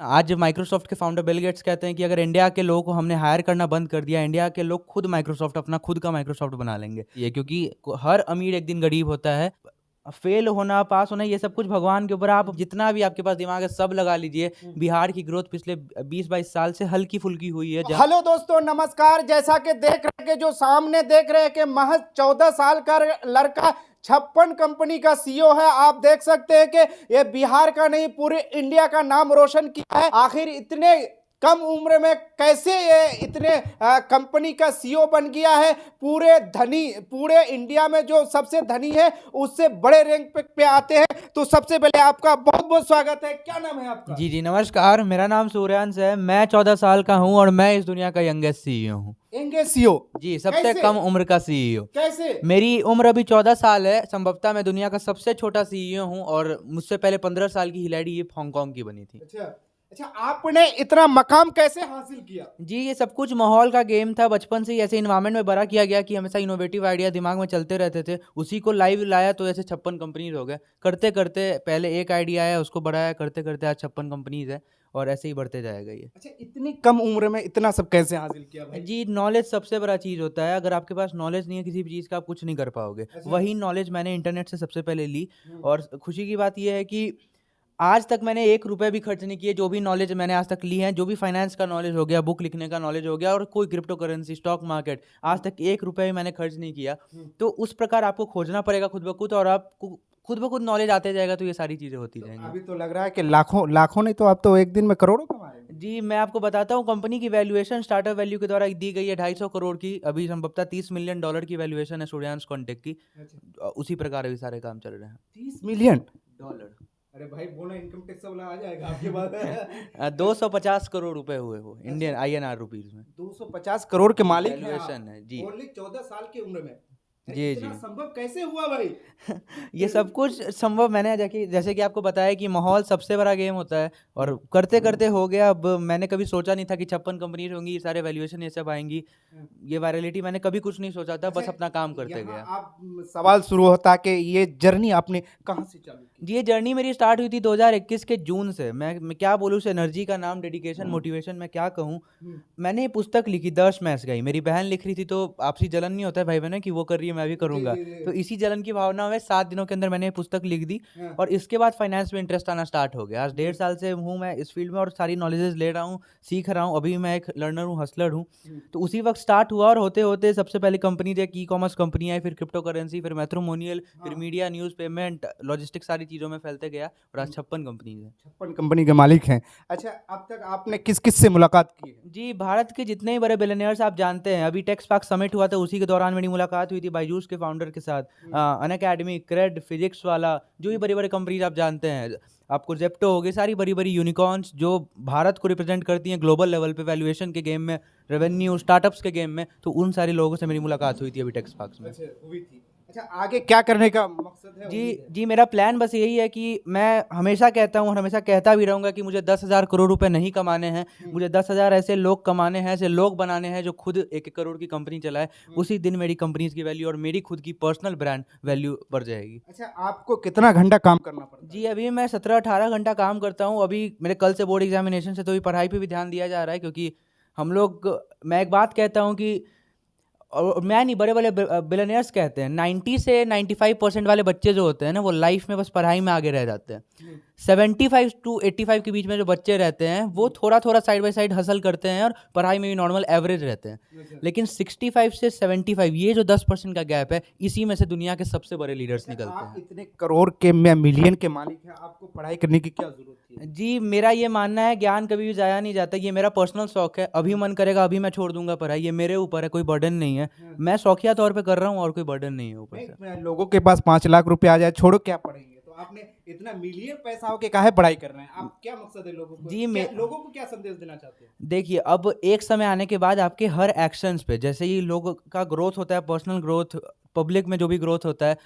आज माइक्रोसॉफ्ट के founder Bill Gates कहते हैं कि अगर इंडिया के लोगों को हमने हायर करना बंद कर दिया, इंडिया के लोग खुद माइक्रोसॉफ्ट अपना खुद का माइक्रोसॉफ्ट बना लेंगे। ये क्योंकि हर अमीर एक दिन गरीब होता है। फेल होना, पास होना, ये सब कुछ भगवान के ऊपर। आप जितना भी आपके पास दिमाग है सब लगा लीजिए। बिहार की ग्रोथ पिछले 20-22 साल से हल्की फुल्की हुई है। हेलो दोस्तों, नमस्कार। जैसा कि देख रहे हैं, जो सामने देख रहे हैं कि महज 14 साल का लड़का 56 कंपनी का सीईओ है। आप देख सकते हैं कि ये बिहार का नहीं, पूरे इंडिया का नाम रोशन किया है। आखिर इतने कम उम्र में कैसे ये इतने कंपनी का सीईओ बन गया है। पूरे इंडिया में जो सबसे धनी है उससे बड़े रैंक पे आते हैं। तो सबसे पहले आपका बहुत बहुत स्वागत है। क्या नाम है आपका? जी नमस्कार, मेरा नाम सूर्यांश है। मैं 14 साल का हूँ और मैं इस दुनिया का यंगेस्ट सीईओ हूँ। Youngest CEO? जी, सबसे कम उम्र का सीईओ। कैसे? मेरी उम्र अभी 14 साल है। संभवतः मैं दुनिया का सबसे छोटा सीईओ हूँ और मुझसे पहले 15 साल की हिलेरी यीप हांगकांग की बनी थी। अच्छा, आपने इतना मकाम कैसे हासिल किया? जी, ये सब कुछ माहौल का गेम था। बचपन से ही ऐसे इन्वायरमेंट में बड़ा किया गया कि हमेशा इनोवेटिव आइडिया दिमाग में चलते रहते थे। उसी को लाइव लाया तो ऐसे 56 कंपनीज हो गए। करते करते पहले एक आइडिया आया, उसको बढ़ाया, करते करते आज 56 कंपनीज है और ऐसे ही बढ़ते जाएगा ये। अच्छा, इतनी कम उम्र में इतना सब कैसे हासिल किया भाई? जी, नॉलेज सबसे बड़ा चीज़ होता है। अगर आपके पास नॉलेज नहीं है किसी भी चीज़ का, आप कुछ नहीं कर पाओगे। अच्छा। वही नॉलेज मैंने इंटरनेट से सबसे पहले ली और खुशी की बात यह है कि आज तक मैंने 1 रुपए भी खर्च नहीं किए। जो भी नॉलेज मैंने आज तक ली है, जो भी फाइनेंस का नॉलेज हो गया, बुक लिखने का नॉलेज हो गया और कोई क्रिप्टो करेंसी, स्टॉक मार्केट, आज तक 1 रुपए भी मैंने खर्च नहीं किया। तो उस प्रकार आपको खोजना पड़ेगा खुद ब खुद और आपको खुद ब खुद नॉलेज आते जाएगा तो ये सारी चीज़ें होती जाएंगी। अभी तो लग रहा है कि लाखों लाखों नहीं तो आप तो एक दिन में करोड़ों कमा रहे हैं। जी, मैं आपको बताता हूँ। कंपनी की वैल्यूएशन स्टार्टअप वैल्यू के द्वारा दी गई है 250 करोड़ की। अभी संभवतः $30 मिलियन की वैल्यूएशन है सूर्यांश कॉन्टेक की। उसी प्रकार अभी सारे काम चल रहे हैं। $30 मिलियन? अरे भाई, बोना इनकम टैक्स वाला आ जाएगा आपके बाद। 250 करोड़ रुपए हुए वो इंडियन INR रुपीज में। 250 करोड़ के मालिक हैं आप। वैल्यूएशन है जी। ओनली 14 साल की उम्र में जी इतना जी। संभव कैसे हुआ भाई? ये सब कुछ संभव मैंने जैसे कि आपको बताया कि माहौल सबसे बड़ा गेम होता है और करते करते हो गया। अब मैंने कभी सोचा नहीं था कि 56 कंपनीज होंगी, सारे वैल्यूएशन ये सब आएंगी, ये वायरलिटी मैंने कभी कुछ नहीं सोचा था। बस अपना काम करते यहाँ गया। आप सवाल शुरू होता कि ये जर्नी आपने कहाँ से चालू की? जी, ये जर्नी मेरी स्टार्ट हुई थी 2021 के जून से। मैं क्या बोलूँ उस एनर्जी का नाम, डेडिकेशन, मोटिवेशन, मैं क्या कहूँ। मैंने ये पुस्तक लिखी, दर्श मैस गई। मेरी बहन लिख रही थी तो आपसी जलन नहीं होता है भाई बहन कि वो कर रही है मैं भी करूँगा। तो इसी जलन की भावना में 7 दिनों के अंदर मैंने ये पुस्तक लिख दी और इसके बाद फाइनेंस में इंटरेस्ट आना स्टार्ट हो गया। आज 1.5 साल से हूँ मैं इस फील्ड में और सारी नॉलेजेस ले रहा हूँ, सीख रहा हूँ। अभी मैं एक लर्नर हूँ, हसलर हूँ। तो उसी वक्त स्टार्ट हुआ और होते होते सबसे पहले कंपनी एक ई कॉमर्स कंपनी आई, फिर क्रिप्टो करेंसी, फिर मैट्रिमोनियल, फिर मीडिया, न्यूज़, पेमेंट, लॉजिस्टिक्स, सारी चीज़ों में फैलते गया और आज 56 कंपनी है। 56 कंपनी के मालिक हैं। अच्छा, अब तक आपने किस किस से मुलाकात की है? जी, भारत के जितने ही बड़े बिलियनियर्स आप जानते हैं, अभी टेक्सपार्क समिट हुआ था, उसी के दौरान मेरी मुलाकात हुई थी बायजूस के फाउंडर के साथ। अनअकैडमी, क्रेड, फिजिक्स वाला, जो भी बड़ी बड़ी कंपनीज आप जानते हैं, आपको जेप्टो हो गई, सारी बड़ी बड़ी यूनिकॉर्न्स जो भारत को रिप्रेजेंट करती हैं ग्लोबल लेवल पे, वैल्यूएशन के गेम में, रेवेन्यू, स्टार्टअप्स के गेम में। तो उन सारे लोगों से मेरी मुलाकात हुई थी अभी टेक्सपार्क में। अच्छा, हुई थी। अच्छा, आगे क्या करने का मकसद है? जी, मेरा प्लान बस यही है कि मैं हमेशा कहता हूँ और हमेशा कहता भी रहूँगा कि मुझे 10,000 करोड़ रुपए नहीं कमाने हैं। मुझे 10,000 ऐसे लोग कमाने हैं, ऐसे लोग बनाने हैं जो खुद 1-1 करोड़ की कंपनी चलाए। उसी दिन मेरी कंपनीज की वैल्यू और मेरी खुद की पर्सनल ब्रांड वैल्यू बढ़ जाएगी। अच्छा, आपको कितना घंटा काम करना पड़ता है? जी, अभी मैं 17-18 घंटा काम करता हूँ। अभी मेरे कल से बोर्ड एग्जामिनेशन से तो अभी पढ़ाई पे भी ध्यान दिया जा रहा है क्योंकि मैं एक बात कहता हूँ कि और मैं नहीं, बड़े बड़े बिलियनियर्स कहते हैं 90 से 95% वाले बच्चे जो होते हैं ना, वो लाइफ में बस पढ़ाई में आगे रह जाते हैं। 75 to 85 के बीच में जो बच्चे रहते हैं वो थोड़ा थोड़ा साइड बाय साइड हसल करते हैं और पढ़ाई में भी नॉर्मल एवरेज रहते हैं। लेकिन 65 से 75, ये जो 10% का गैप है, इसी में से दुनिया के सबसे बड़े लीडर्स निकलते आप हैं। इतने करोड़ के मिलियन के मालिक हैं, आपको पढ़ाई करने की क्या जरूरत थी? जी, मेरा ये मानना है ज्ञान कभी भी जाया नहीं जाता। ये मेरा पर्सनल शौक है। अभी मन करेगा अभी मैं छोड़ दूंगा पढ़ाई, ये मेरे ऊपर है, कोई बर्डन नहीं है। मैं शौकिया तौर पे कर रहा हूँ और कोई बर्डन नहीं है ऊपर से। लोगों के पास 5 लाख रुपए आ जाए, छोड़ो क्या पढ़ेंगे। तो आपने इतना मिलियन पैसा हो के काहे पढ़ाई कर रहे हैं? आप क्या मकसद है लोगों को? जी, लोगों को क्या संदेश देना चाहते हैं? देखिए, अब एक समय आने के बाद आपके हर एक्शंस पे, जैसे ही लोगों का ग्रोथ होता है, पर्सनल ग्रोथ, पब्लिक में जो भी ग्रोथ होता है,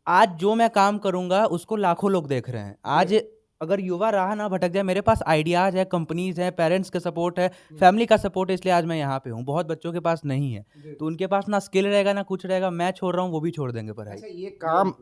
आज जो मैं काम करूंगा उसको लाखों लोग देख रहे हैं। आज अगर युवा राह ना भटक जाए, मेरे पास आइडियाज़ है, कंपनीज है, पेरेंट्स का सपोर्ट है, फैमिली का सपोर्ट है, इसलिए आज मैं यहाँ पे हूँ। बहुत बच्चों के पास नहीं है, तो उनके पास ना स्किल रहेगा ना कुछ रहेगा। मैं छोड़ रहा हूँ, वो भी छोड़ देंगे पढ़ाई। अच्छा, ये काम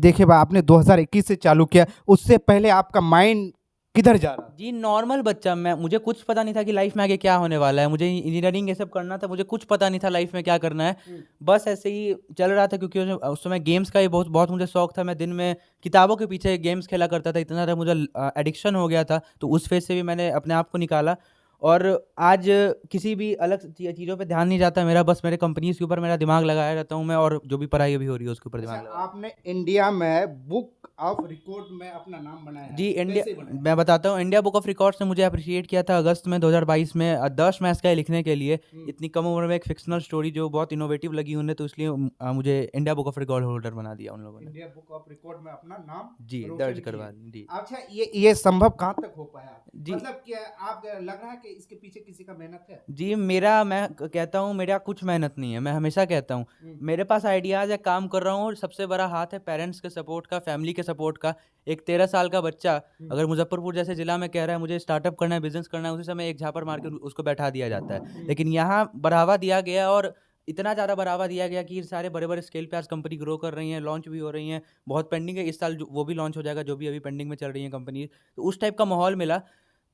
देखिए आपने 2021 से चालू किया, उससे पहले आपका माइंड किधर जा रहा था? जी नॉर्मल बच्चा मैं, मुझे कुछ पता नहीं था कि लाइफ में आगे क्या होने वाला है, मुझे इंजीनियरिंग ये सब करना था, मुझे कुछ पता नहीं था लाइफ में क्या करना है। बस ऐसे ही चल रहा था क्योंकि उस समय गेम्स का ही बहुत बहुत मुझे शौक था। मैं दिन में किताबों के पीछे गेम्स खेला करता था, इतना ज़्यादा मुझे एडिक्शन हो गया था। तो उस फेज से भी मैंने अपने आप को निकाला और आज किसी भी अलग चीज़ों पे ध्यान नहीं जाता मेरा, बस मेरे कंपनीज के ऊपर मेरा दिमाग लगाया रहता हूँ मैं, और जो भी पढ़ाई अभी हो रही है उसके ऊपर दिमाग अच्छा, लगा। आपने इंडिया में बुक ऑफ रिकॉर्ड में अपना नाम बनाया है, जी इंडिया, कैसे बनाया? मैं बताता हूँ, इंडिया बुक ऑफ रिकॉर्ड्स ने मुझे अप्रिशिएट किया था अगस्त में 2022 में 10 मैथ्स का लिखने के लिए। इतनी कम उम्र में एक फिक्शनल स्टोरी जो बहुत इनोवेटिव लगी उन्हें, तो इसलिए मुझे India book of record holder बना दिया उन लोगों ने। इंडिया बुक ऑफ रिकॉर्ड में अपना नाम जी रोशन दर्ज किया। करवा दी जी। अच्छा, ये संभव कहाँ तक हो पाया? जी मतलब क्या आप लग रहा है कि इसके पीछे किसी का मेहनत है? जी मैं कहता हूँ मेरा कुछ मेहनत नहीं है, मैं हमेशा कहता हूँ मेरे पास आइडियाज़ है, काम कर रहा हूँ, और सबसे बड़ा हाथ है पेरेंट्स के सपोर्ट का, फैमिली के सपोर्ट का। एक 13 साल का बच्चा अगर मुजफ्फरपुर जैसे ज़िला में कह रहा है मुझे स्टार्टअप करना है, बिजनेस करना है, उसी समय एक झापड़ मार के उसको बैठा दिया जाता है। लेकिन यहाँ बढ़ावा दिया गया, और इतना ज़्यादा बढ़ावा दिया गया कि सारे बड़े बड़े स्केल पे आज कंपनी ग्रो कर रही हैं, लॉन्च भी हो रही हैं, बहुत पेंडिंग है इस साल वो भी लॉन्च हो जाएगा, जो भी अभी पेंडिंग में चल रही है कंपनी। तो उस टाइप का माहौल मिला।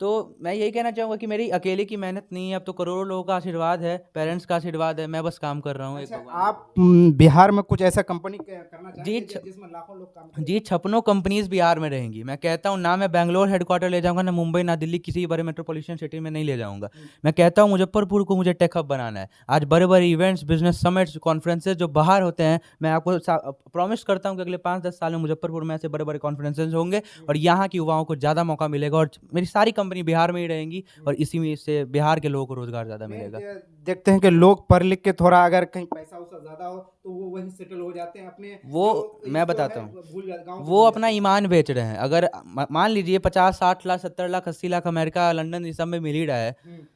तो मैं यही कहना चाहूँगा कि मेरी अकेले की मेहनत नहीं है, अब तो करोड़ों लोगों का आशीर्वाद है, पेरेंट्स का आशीर्वाद है, मैं बस काम कर रहा हूँ एक अच्छा, भगवान। आप बिहार में कुछ ऐसा कंपनी करना जी चाहेंगे जिसमें लाखों लोग काम करें? जी 56 कंपनीज बिहार में रहेंगी। मैं कहता हूँ ना मैं बैंगलोर हेडक्वार्टर ले जाऊंगा, ना मुंबई, ना दिल्ली, किसी बड़े मेट्रोपॉलिटन सिटी में नहीं ले जाऊंगा। मैं कहता हूँ मुजफ्फरपुर को मुझे टेक हब बनाना है। आज बड़े बड़े इवेंट्स, बिजनेस समिट्स, कॉन्फ्रेंसेज जो बाहर होते हैं, मैं आपको प्रॉमिस करता हूँ कि अगले 5-10 साल में मुजफ्फरपुर में ऐसे बड़े बड़े कॉन्फ्रेंसेज होंगे और यहाँ के युवाओं को ज़्यादा मौका मिलेगा, और मेरी सारी कंपनी बिहार में ही रहेंगी, और इसी में से बिहार के लोगों को रोजगार ज़्यादा मिलेगा। देखते हैं कि लोग पढ़ लिख के थोड़ा अगर कहीं पैसा उसा ज्यादा हो तो वो वहीं सेटल हो जाते हैं अपने, वो मैं जो बताता है हूँ, भूल जाते, गाँव को वो भूल अपना जाते ईमान बेच रहे हैं। अगर मान लीजिए 50-60 लाख, 70 लाख, 80 लाख अमेरिका, लंदन, इस सब में मिल ही रहा है, हैं।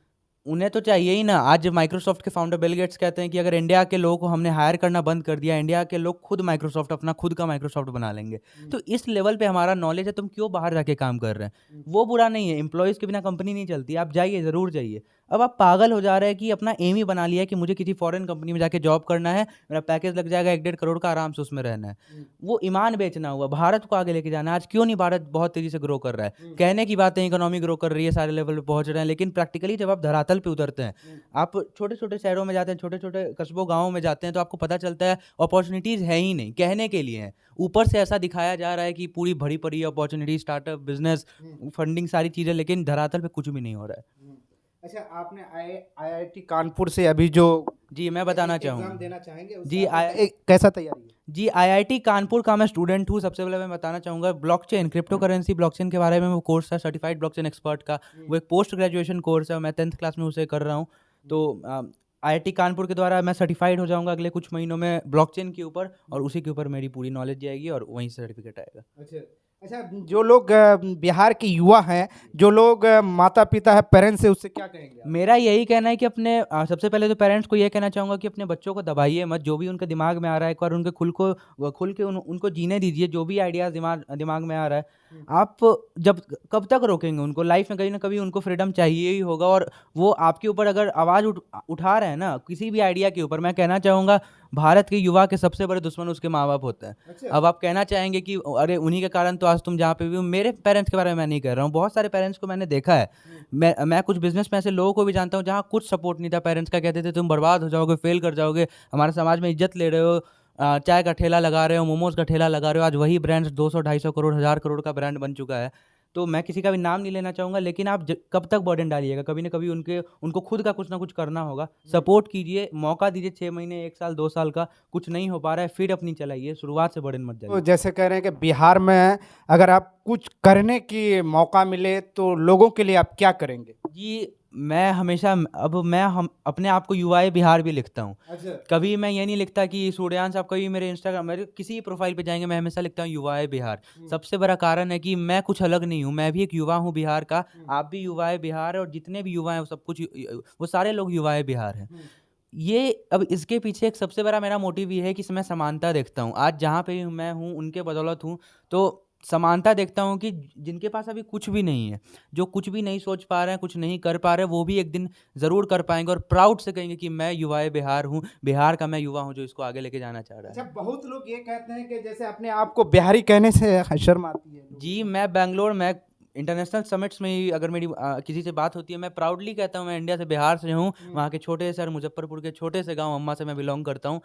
उन्हें तो चाहिए ही ना। आज माइक्रोसॉफ्ट के फाउंडर बिल गेट्स कहते हैं कि अगर इंडिया के लोगों को हमने हायर करना बंद कर दिया, इंडिया के लोग खुद माइक्रोसॉफ्ट, अपना खुद का माइक्रोसॉफ्ट बना लेंगे। तो इस लेवल पे हमारा नॉलेज है, तुम क्यों बाहर जाके काम कर रहे हैं? वो बुरा नहीं है, एम्प्लॉयज़ के बिना कंपनी नहीं चलती, आप जाइए, ज़रूर जाइए। अब आप पागल हो जा रहे हैं कि अपना एम ही बना लिया है कि मुझे किसी फॉरेन कंपनी में जाके जॉब करना है, मेरा पैकेज लग जाएगा 1-1.5 करोड़ का, आराम से उसमें रहना है। वो ईमान बेचना हुआ। भारत को आगे लेके जाना है। आज क्यों नहीं भारत बहुत तेजी से ग्रो कर रहा है? कहने की बातें, इकोनॉमी ग्रो कर रही है, सारे लेवल पे पहुंच रहे हैं, लेकिन प्रैक्टिकली जब आप धरातल पे उतरते हैं, आप छोटे छोटे शहरों में जाते हैं, छोटे छोटे कस्बों गाँवों में जाते हैं, तो आपको पता चलता है अपॉर्चुनिटीज़ है ही नहीं, कहने के लिए हैं। ऊपर से ऐसा दिखाया जा रहा है कि पूरी भरी पड़ी अपॉर्चुनिटी, स्टार्टअप, बिजनेस, फंडिंग, सारी चीज़ें, लेकिन धरातल पे कुछ भी नहीं हो रहा है। अच्छा, आपने आईआईटी कानपुर से अभी जो जी मैं बताना एग्जाम चाहूँगा देना चाहेंगे, जी कैसा तैयारी है? जी आईआईटी कानपुर का मैं स्टूडेंट हूँ। सबसे पहले मैं बताना चाहूँगा ब्लॉकचेन, क्रिप्टो करेंसी, ब्लॉकचेन के बारे में वो कोर्स है, सर्टिफाइड ब्लॉकचेन एक्सपर्ट का। वो एक पोस्ट ग्रेजुएशन कोर्स है, मैं 10th क्लास में उसे कर रहा हूँ। तो आईआईटी कानपुर के द्वारा मैं सर्टिफाइड हो जाऊँगा अगले कुछ महीनों में ब्लॉकचेन के ऊपर, और उसी के ऊपर मेरी पूरी नॉलेज जाएगी और वहीं से सर्टिफिकेट आएगा। अच्छा अच्छा, जो लोग बिहार के युवा हैं, जो लोग माता पिता है, पेरेंट्स है, उससे क्या कहेंगे आप? मेरा यही कहना है कि अपने सबसे पहले तो पेरेंट्स को ये कहना चाहूँगा कि अपने बच्चों को दबाइए मत। जो भी उनके दिमाग में आ रहा है, एक बार उनके खुल के उनको जीने दीजिए। जो भी आइडियाज़ दिमाग में आ रहा है, आप जब कब तक रोकेंगे उनको? लाइफ में कहीं ना कभी उनको फ्रीडम चाहिए ही होगा, और वो आपके ऊपर अगर आवाज़ उठा रहे हैं ना किसी भी आइडिया के ऊपर, मैं कहना चाहूँगा भारत के युवा के सबसे बड़े दुश्मन उसके माँ बाप होते हैं। अच्छा। अब आप कहना चाहेंगे कि अरे उन्हीं के कारण तो आज तुम जहाँ पे भी हो। मेरे पेरेंट्स के बारे में मैं नहीं कह रहा हूँ, बहुत सारे पेरेंट्स को मैंने देखा है। मैं कुछ बिजनेस में ऐसे लोगों को भी जानता हूँ जहाँ कुछ सपोर्ट नहीं था पेरेंट्स का। कहते थे तुम बर्बाद हो जाओगे, फेल कर जाओगे, हमारे समाज में इज्जत ले रहे हो, चाय का ठेला लगा रहे हो, मोमोज का ठेला लगा रहे हो। आज वही ब्रांड्स 200-250 करोड़, 1000 करोड़ का ब्रांड बन चुका है। तो मैं किसी का भी नाम नहीं लेना चाहूँगा, लेकिन आप कब तक बर्डन डालिएगा? कभी ना कभी उनको खुद का कुछ ना कुछ करना होगा। सपोर्ट कीजिए, मौका दीजिए, 6 महीने, 1 साल, 2 साल का। कुछ नहीं हो पा रहा है, फिर अपनी चलाइए, शुरुआत से बर्डन मत तो डालिए। जैसे कह रहे हैं कि बिहार में अगर आप कुछ करने की मौका मिले तो लोगों के लिए आप क्या करेंगे? जी मैं हमेशा, अब मैं हम अपने आप को युवाए बिहार भी लिखता हूँ। अच्छा। कभी मैं ये नहीं लिखता कि सूर्यांश, आप कभी मेरे इंस्टाग्राम, मेरे किसी प्रोफाइल पे जाएंगे, मैं हमेशा लिखता हूँ युवाए बिहार। सबसे बड़ा कारण है कि मैं कुछ अलग नहीं हूँ, मैं भी एक युवा हूँ बिहार का। आप भी युवाए बिहार है, और जितने भी युवा हैं वो सब कुछ वो सारे लोग युवाए बिहार हैं। ये अब इसके पीछे एक सबसे बड़ा मेरा मोटिव ये है कि मैं समानता देखता हूँ। आज जहाँ पे मैं हूँ उनके बदौलत हूँ, तो समानता देखता हूँ कि जिनके पास अभी कुछ भी नहीं है, जो कुछ भी नहीं सोच पा रहे हैं, कुछ नहीं कर पा रहे, वो भी एक दिन ज़रूर कर पाएंगे, और प्राउड से कहेंगे कि मैं युवाए बिहार हूँ, बिहार का मैं युवा हूँ जो इसको आगे लेके जाना चाह रहा अच्छा, है। बहुत लोग ये कहते हैं कि जैसे अपने आप को बिहारी कहने से शर्म आती है लोगों जी मैं बैंगलोर में इंटरनेशनल समिट्स में ही अगर मेरी किसी से बात होती है, मैं प्राउडली कहता हूँ मैं इंडिया से बिहार से हूँ, वहाँ के छोटे से शहर मुजफ्फरपुर के छोटे से गांव अम्मा से मैं बिलोंग करता हूँ।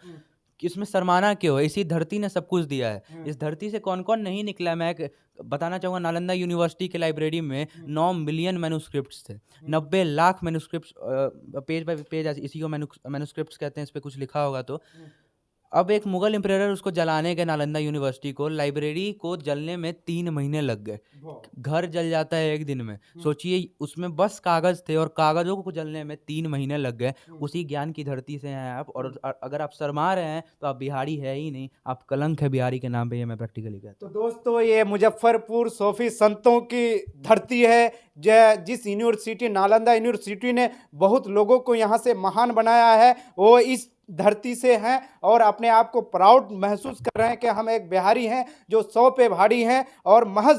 कि इसमें शर्माना क्यों है, इसी धरती ने सब कुछ दिया है, इस धरती से कौन कौन नहीं निकला है। मैं एक बताना चाहूँगा, नालंदा यूनिवर्सिटी के लाइब्रेरी में 9 मिलियन मैन्युस्क्रिप्ट्स थे, 90 lakh manuscripts, page bye page इसी को मैन्युस्क्रिप्ट्स कहते हैं, इस पे कुछ लिखा होगा तो। अब एक मुगल एम्परर उसको जलाने गए, नालंदा यूनिवर्सिटी को, लाइब्रेरी को जलने में 3 महीने लग गए। घर जल जाता है एक दिन में, सोचिए उसमें बस कागज थे और कागजों को जलने में 3 महीने लग गए। उसी ज्ञान की धरती से हैं आप, और अगर आप शर्मा रहे हैं तो आप बिहारी है ही नहीं, आप कलंक है बिहारी के नाम पे, ये मैं प्रैक्टिकली कहता हूँ। तो दोस्तों, ये मुजफ्फरपुर सूफी संतों की धरती है, जिस यूनिवर्सिटी नालंदा यूनिवर्सिटी ने बहुत लोगों को यहाँ से महान बनाया है, वो इस धरती से हैं और अपने आप को प्राउड महसूस कर रहे हैं कि हम एक बिहारी हैं जो 100 पे भारी हैं, और महज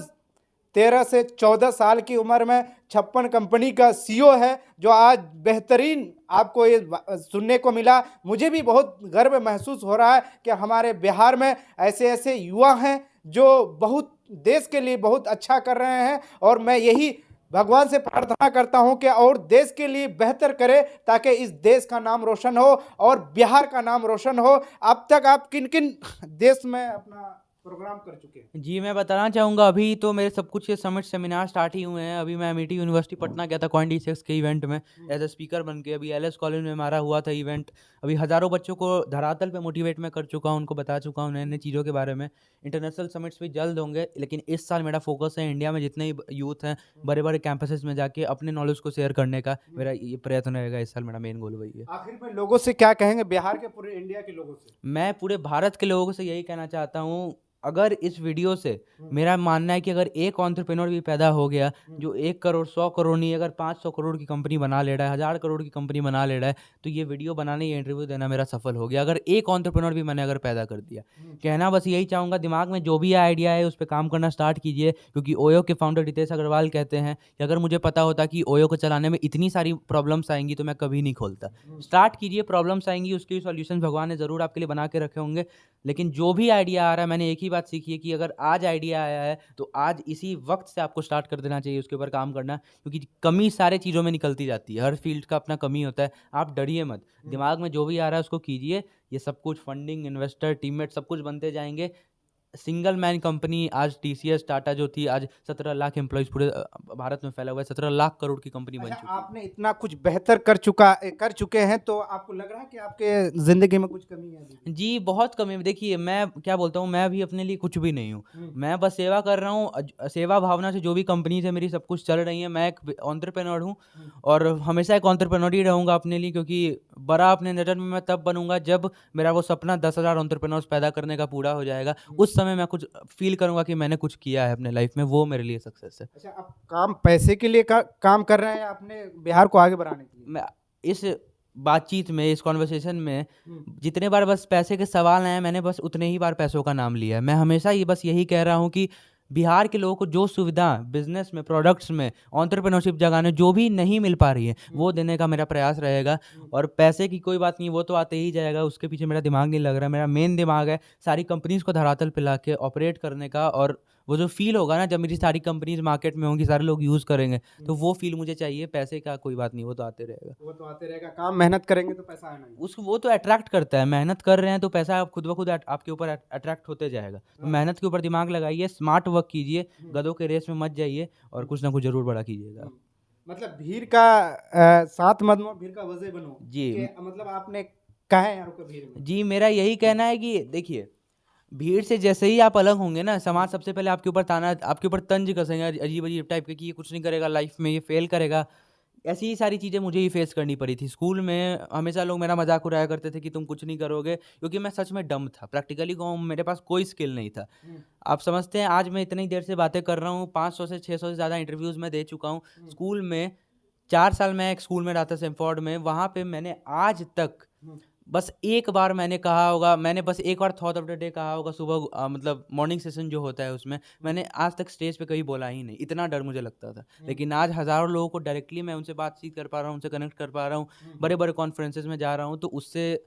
13 से 14 साल की उम्र में 56 कंपनी का सीईओ है, जो आज बेहतरीन आपको ये सुनने को मिला। मुझे भी बहुत गर्व महसूस हो रहा है कि हमारे बिहार में ऐसे ऐसे युवा हैं जो बहुत देश के लिए बहुत अच्छा कर रहे हैं, और मैं यही भगवान से प्रार्थना करता हूं कि और देश के लिए बेहतर करे, ताकि इस देश का नाम रोशन हो और बिहार का नाम रोशन हो। अब तक आप किन किन देश में अपना प्रोग्राम कर चुके हैं? जी, मैं बताना चाहूँगा, अभी तो मेरे सब कुछ ये समिट सेमिनार स्टार्ट ही हुए हैं। अभी मैं एमिटी यूनिवर्सिटी पटना गया था COIN-D6 के इवेंट में एज ए स्पीकर बन के। अभी LS कॉलेज में हमारा हुआ था इवेंट। अभी हज़ारों बच्चों को धरातल पे मोटिवेट मैं कर चुका हूँ, उनको बता चुका हूँ नए नई चीज़ों के बारे में। इंटरनेशनल समिट्स भी जल्द होंगे, लेकिन इस साल मेरा फोकस है इंडिया में जितने ही यूथ हैं बड़े बड़े कैंपसेस में जाके अपने नॉलेज को शेयर करने का। मेरा ये प्रयत्न रहेगा इस साल, मेरा मेन गोल वही है। आखिर में लोगों से क्या कहेंगे, बिहार के पूरे इंडिया के लोगों से? मैं पूरे भारत के लोगों से यही कहना चाहता हूँ, अगर इस वीडियो से मेरा मानना है कि अगर एक एंटरप्रेन्योर भी पैदा हो गया जो 1 करोड़ 100 करोड़ नहीं, अगर 500 करोड़ की कंपनी बना ले रहा है, 1000 करोड़ की कंपनी बना ले रहा है, तो ये वीडियो बनाने, ये इंटरव्यू देना मेरा सफल हो गया। अगर एक एंटरप्रेन्योर भी मैंने अगर पैदा कर दिया, कहना बस यही चाहूँगा, दिमाग में जो भी आइडिया है उस पर काम करना स्टार्ट कीजिए। क्योंकि ओयो के फाउंडर रितेश अग्रवाल कहते हैं कि अगर मुझे पता होता कि ओयो को चलाने में इतनी सारी प्रॉब्लम्स आएंगी तो मैं कभी नहीं खोलता। स्टार्ट कीजिए, प्रॉब्लम्स आएंगी, उसके सॉल्यूशन भगवान ने ज़रूर आपके लिए बना के रखे होंगे। लेकिन जो भी आइडिया आ रहा है, मैंने एक ही बात सीखी है कि अगर आज आइडिया आया है तो आज इसी वक्त से आपको स्टार्ट कर देना चाहिए, उसके ऊपर काम करना। क्योंकि कमी सारे चीज़ों में निकलती जाती है, हर फील्ड का अपना कमी होता है। आप डरिए मत, दिमाग में जो भी आ रहा है उसको कीजिए। ये सब कुछ फंडिंग, इन्वेस्टर, टीममेट सब कुछ बनते जाएंगे। सिंगल मैन कंपनी आज TCS टाटा जो थी, आज 17 लाख एम्प्लॉयज़ पूरे भारत में फैला हुआ है, 17 लाख करोड़ की कंपनी बन चुकी है। आपने इतना कुछ बेहतर कर चुके हैं, तो आपको लग रहा है कि आपके जिंदगी में कुछ कमी है अभी? जी, बहुत कमी है। देखिए, मैं क्या बोलता हूँ, मैं भी अपने लिए कुछ भी नहीं हूँ। मैं बस सेवा कर रहा हूँ। सेवा भावना से जो भी कंपनीज़ है मेरी सब कुछ चल रही हैं। मैं एक एंटरप्रेन्योर हूँ और हमेशा एक एंटरप्रेन्योर ही रहूँगा अपने लिए, क्योंकि बड़ा अपने नज़र में मैं तब बनूँगा जब मेरा वो सपना 10,000 एंटरप्रेन्योर्स पैदा करने का पूरा हो जाएगा। उस समय मैं कुछ फ़ील करूँगा कि मैंने कुछ किया है अपने लाइफ़ में, वो मेरे लिए सक्सेस है। अच्छा, आप काम पैसे के लिए काम कर रहे हैं, अपने बिहार को आगे बढ़ाने के लिए? मैं इस बातचीत में, इस कॉन्वर्सेशन में जितने बार बस पैसे के सवाल आए, मैंने बस उतने ही बार पैसों का नाम लिया है। मैं हमेशा ये बस यही कह रहा हूँ कि बिहार के लोगों को जो सुविधा बिजनेस में, प्रोडक्ट्स में, एंटरप्रेन्योरशिप जगाने जो भी नहीं मिल पा रही है, वो देने का मेरा प्रयास रहेगा। और पैसे की कोई बात नहीं, वो तो आते ही जाएगा, उसके पीछे मेरा दिमाग नहीं लग रहा। मेरा मेन दिमाग है सारी कंपनीज़ को धरातल पे ला के ऑपरेट करने का, और वो जो फील होगा ना जब मेरी सारी कंपनीज मार्केट में होंगी, सारे लोग यूज़ करेंगे, तो वो फील मुझे चाहिए। पैसे का कोई बात नहीं, वो तो आते रहेगा। वो तो आते रहेगा, काम मेहनत करेंगे तो पैसा आना ही। उसको वो तो अट्रैक्ट करता है, मेहनत कर रहे हैं तो पैसा आप खुद ब खुद आपके ऊपर अट्रैक्ट होते जाएगा। तो मेहनत के ऊपर दिमाग लगाइए, स्मार्ट वर्क कीजिए, गधों के रेस में मत जाइए, और कुछ ना कुछ जरूर बड़ा कीजिएगा। मतलब भीड़ का साथ मत लो, भीड़ का वजह बनो जी। मतलब आपने कहा है यार को भीड़ में। जी, मेरा यही कहना है कि देखिए, भीड़ से जैसे ही आप अलग होंगे ना, समाज सबसे पहले आपके ऊपर आपके ऊपर तंज कसेंगे अजीब अजीब टाइप के कि ये कुछ नहीं करेगा लाइफ में, ये फेल करेगा। ऐसी ही सारी चीज़ें मुझे ही फेस करनी पड़ी थी। स्कूल में हमेशा लोग मेरा मजाक उड़ाया करते थे कि तुम कुछ नहीं करोगे, क्योंकि मैं सच में डम था। प्रैक्टिकली कहूँ, मेरे पास कोई स्किल नहीं था। आप समझते हैं, आज मैं इतनी देर से बातें कर रहा हूँ, 500 से 600 से ज़्यादा इंटरव्यूज़ में दे चुका हूँ। स्कूल में 4 साल मैं एक स्कूल में रहा था स्टैनफोर्ड में, वहाँ पे मैंने आज तक बस एक बार मैंने कहा होगा, मैंने बस एक बार थॉट ऑफ द डे कहा होगा सुबह, मतलब मॉर्निंग सेशन जो होता है उसमें, मैंने आज तक स्टेज पे कभी बोला ही नहीं, इतना डर मुझे लगता था। लेकिन आज हज़ारों लोगों को डायरेक्टली मैं उनसे बातचीत कर पा रहा हूँ, उनसे कनेक्ट कर पा रहा हूँ, बड़े बड़े कॉन्फ्रेंसेस में जा रहा हूँ, तो उससे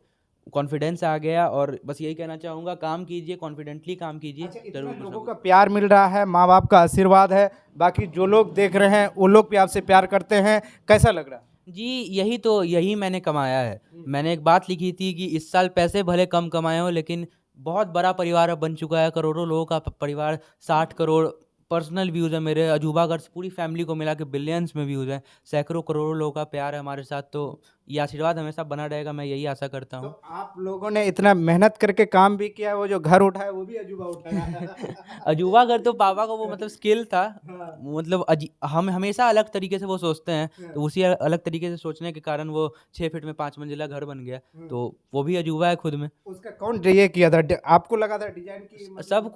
कॉन्फिडेंस आ गया। और बस यही कहना चाहूँगा, काम कीजिए, कॉन्फिडेंटली काम कीजिए, अच्छा, जरूर इतने कुछ ना लोगों कुछ। का प्यार मिल रहा है, माँ बाप का आशीर्वाद है, बाकी जो लोग देख रहे हैं वो लोग भी आपसे प्यार करते हैं, कैसा लग रहा है? जी, यही मैंने कमाया है। हम्म। मैंने एक बात लिखी थी कि इस साल पैसे भले कम कमाए हों, लेकिन बहुत बड़ा परिवार अब बन चुका है, करोड़ों लोगों का परिवार, 60 करोड़ पर्सनल व्यूज़ है मेरे, अजूबागढ़ से पूरी फैमिली को मिला के बिलियंस में व्यूज़ हैं, सैकड़ों करोड़ों लोगों का प्यार है हमारे साथ। तो ये आशीर्वाद हमेशा बना रहेगा, मैं यही आशा करता तो हूँ। आप लोगों ने इतना मेहनत करके काम भी किया, वो जो घर उठाया वो भी अजूबा उठाया। अजूबागढ़ तो पापा को वो मतलब स्किल था, हाँ, मतलब हम हमेशा अलग तरीके से वो सोचते हैं, तो उसी अलग तरीके से सोचने के कारण वो 6 फीट में 5 मंजिला घर बन गया। तो वो भी अजूबा है खुद में। उसका कौन ये किया था? आपको लगा था डिजाइन की? सब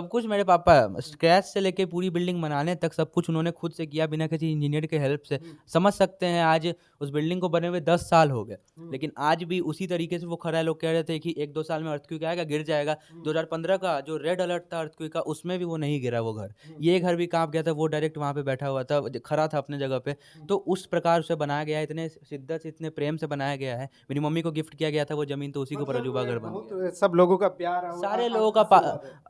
कुछ मेरे पापा, स्क्रैच से लेके पूरी बिल्डिंग बनाने तक सब कुछ उन्होंने खुद से किया, बिना किसी इंजीनियर के हेल्प से। समझ सकते हैं, आज उस बिल्डिंग को बने हुए 10 साल हो गए, लेकिन आज भी उसी तरीके से वो खड़ा है। लोग कह रहे थे कि 1-2 साल में अर्थक्वेक आएगा, गिर जाएगा। 2015 का जो रेड अलर्ट था अर्थक्वेक का, उसमें भी वो नहीं गिरा वो घर। ये घर भी कांप गया था, वो डायरेक्ट वहाँ पे बैठा हुआ था, खड़ा था अपने जगह पे। तो उस प्रकार से बनाया गया है, इतने शिद्दत से, इतने प्रेम से बनाया गया है। मेरी मम्मी को गिफ्ट किया गया था वो जमीन, तो उसी के ऊपर अजूबा घर बन गया। बहुत सब लोगों का प्यार है, सारे लोगों का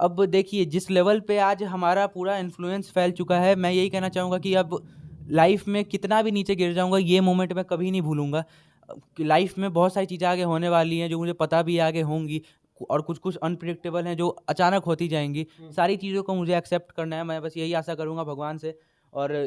अब देखिए जिस लेवल पे आज हमारा पूरा इन्फ्लुएंस फैल चुका है, मैं यही कहना चाहूँगा कि अब लाइफ में कितना भी नीचे गिर जाऊँगा, ये मोमेंट मैं कभी नहीं भूलूंगा। कि लाइफ में बहुत सारी चीज़ें आगे होने वाली हैं जो मुझे पता भी आगे होंगी, और कुछ कुछ अनप्रिडिक्टेबल हैं जो अचानक होती जाएंगी। सारी चीज़ों को मुझे एक्सेप्ट करना है, मैं बस यही आशा करूँगा भगवान से। और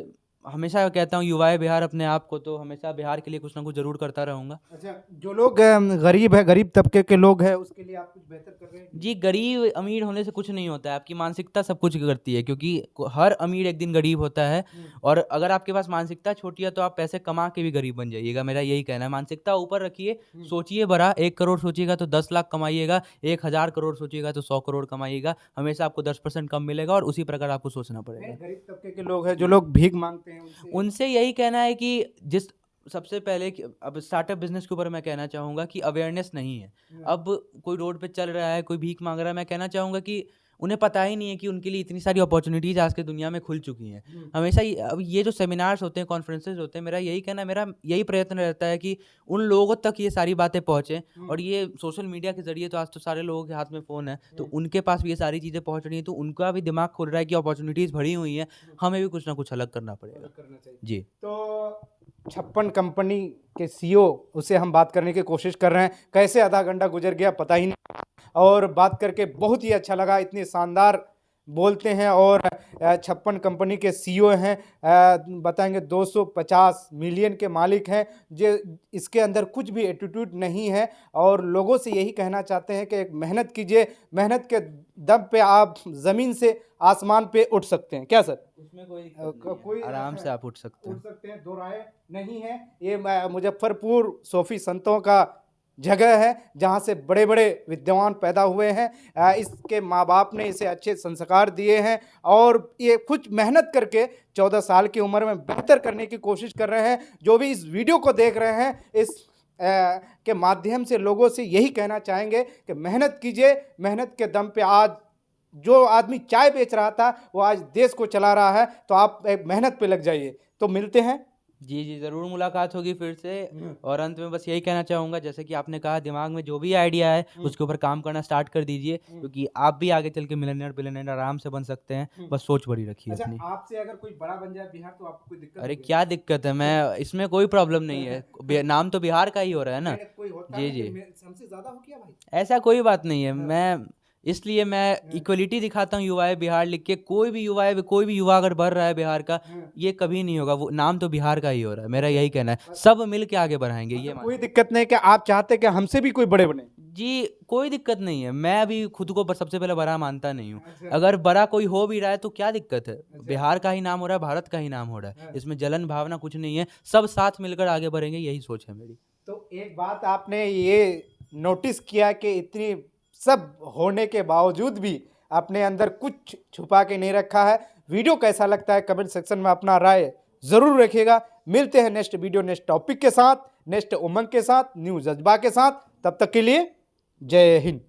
हमेशा कहता हूँ युवाए बिहार अपने आप को, तो हमेशा बिहार के लिए कुछ ना कुछ ज़रूर करता रहूँगा। अच्छा, जो लोग गरीब है, गरीब तबके के लोग हैं, उसके लिए आप कुछ बेहतर कर रहे हैं? जी, गरीब अमीर होने से कुछ नहीं होता है, आपकी मानसिकता सब कुछ करती है, क्योंकि हर अमीर एक दिन गरीब होता है। और अगर आपके पास मानसिकता छोटी है तो आप पैसे कमा के भी गरीब बन जाइएगा, मेरा यही कहना है। मानसिकता ऊपर रखिए, सोचिए बड़ा, 1 करोड़ सोचिएगा तो 10 लाख कमाइएगा, 1000 करोड़ सोचिएगा तो 100 करोड़ कमाइएगा। हमेशा आपको 10% कम मिलेगा, और उसी प्रकार आपको सोचना पड़ेगा। गरीब तबके के लोग हैं, जो लोग भीख मांगते हैं, उनसे यही कहना है कि जिस सबसे पहले अब स्टार्टअप बिजनेस के ऊपर मैं कहना चाहूँगा कि अवेयरनेस नहीं है। अब कोई रोड पे चल रहा है, कोई भीख मांग रहा है, मैं कहना चाहूँगा कि उन्हें पता ही नहीं है कि उनके लिए इतनी सारी अपॉर्चुनिटीज़ आज के दुनिया में खुल चुकी हैं। हमेशा अब ये जो सेमिनार्स होते हैं, कॉन्फ्रेंसेज होते हैं, मेरा यही कहना, मेरा यही प्रयत्न रहता है कि उन लोगों तक ये सारी बातें पहुँचें। और ये सोशल मीडिया के ज़रिए तो आज तो सारे लोगों के हाथ में फ़ोन है, तो उनके पास भी ये सारी चीज़ें पहुँच रही हैं, तो उनका भी दिमाग खुल रहा है कि अपॉर्चुनिटीज़ भरी हुई हैं, हमें भी कुछ ना कुछ अलग करना पड़ेगा। करना चाहिए। जी। तो 56 कंपनी के सीईओ, उससे हम बात करने की कोशिश कर रहे हैं। कैसे आधा घंटा गुजर गया पता ही नहीं, और बात करके बहुत ही अच्छा लगा। इतनी शानदार बोलते हैं, और 56 कंपनी के सीईओ हैं, बताएंगे 250 मिलियन के मालिक हैं, जो इसके अंदर कुछ भी एटीट्यूड नहीं है। और लोगों से यही कहना चाहते हैं कि एक मेहनत कीजिए, मेहनत के दम पे आप ज़मीन से आसमान पे उठ सकते हैं। क्या सर? उसमें कोई दिक्कत नहीं है, कोई आराम से आप उठ सकते उठ हैं। सकते हैं, दो राय नहीं है। ये मुजफ्फरपुर सूफी संतों का जगह है, जहाँ से बड़े बड़े विद्वान पैदा हुए हैं। इसके माँ बाप ने इसे अच्छे संस्कार दिए हैं, और ये कुछ मेहनत करके 14 साल की उम्र में बेहतर करने की कोशिश कर रहे हैं। जो भी इस वीडियो को देख रहे हैं, इस के माध्यम से लोगों से यही कहना चाहेंगे कि मेहनत कीजिए। मेहनत के दम पे आज जो आदमी चाय बेच रहा था, वो आज देश को चला रहा है। तो आप एक मेहनत पे लग जाइए। तो मिलते हैं। जी, ज़रूर मुलाकात होगी फिर से। और अंत में बस यही कहना चाहूँगा, जैसे कि आपने कहा, दिमाग में जो भी आइडिया है उसके ऊपर काम करना स्टार्ट कर दीजिए, क्योंकि आप भी आगे चल के मिलियनेयर बिलियनेयर आराम से बन सकते हैं। बस सोच बड़ी रखिए अपनी। आपसे अगर कोई बड़ा बन जाए बिहार, तो आपको कोई दिक्कत? अरे क्या दिक्कत है, मैं इसमें कोई प्रॉब्लम नहीं है, नाम तो बिहार का ही हो रहा है ना। कोई होता जी है जी, कि हमसे ज्यादा हो क्या भाई? ऐसा कोई बात नहीं है। इसलिए मैं इक्वलिटी दिखाता हूँ, युवाए बिहार लिख के। कोई भी युवा अगर बढ़ रहा है बिहार का, ये कभी नहीं होगा, वो नाम तो बिहार का ही हो रहा है, मेरा यही कहना है। सब मिल के आगे बढ़ाएंगे, ये कोई दिक्कत नहीं कि आप चाहते कि हमसे भी कोई बड़े बने? जी, कोई दिक्कत नहीं है। मैं अभी खुद को सबसे पहले बड़ा मानता नहीं हूँ। अगर बड़ा कोई हो भी रहा है तो क्या दिक्कत है? बिहार का ही नाम हो रहा है, भारत का ही नाम हो रहा है, इसमें जलन भावना कुछ नहीं है। सब साथ मिलकर आगे बढ़ेंगे, यही सोच है मेरी। तो एक बात आपने ये नोटिस किया कि इतनी सब होने के बावजूद भी अपने अंदर कुछ छुपा के नहीं रखा है। वीडियो कैसा लगता है कमेंट सेक्शन में अपना राय ज़रूर रखिएगा। मिलते हैं नेक्स्ट वीडियो, नेक्स्ट टॉपिक के साथ, नेक्स्ट उमंग के साथ, न्यू जज्बा के साथ। तब तक के लिए जय हिंद।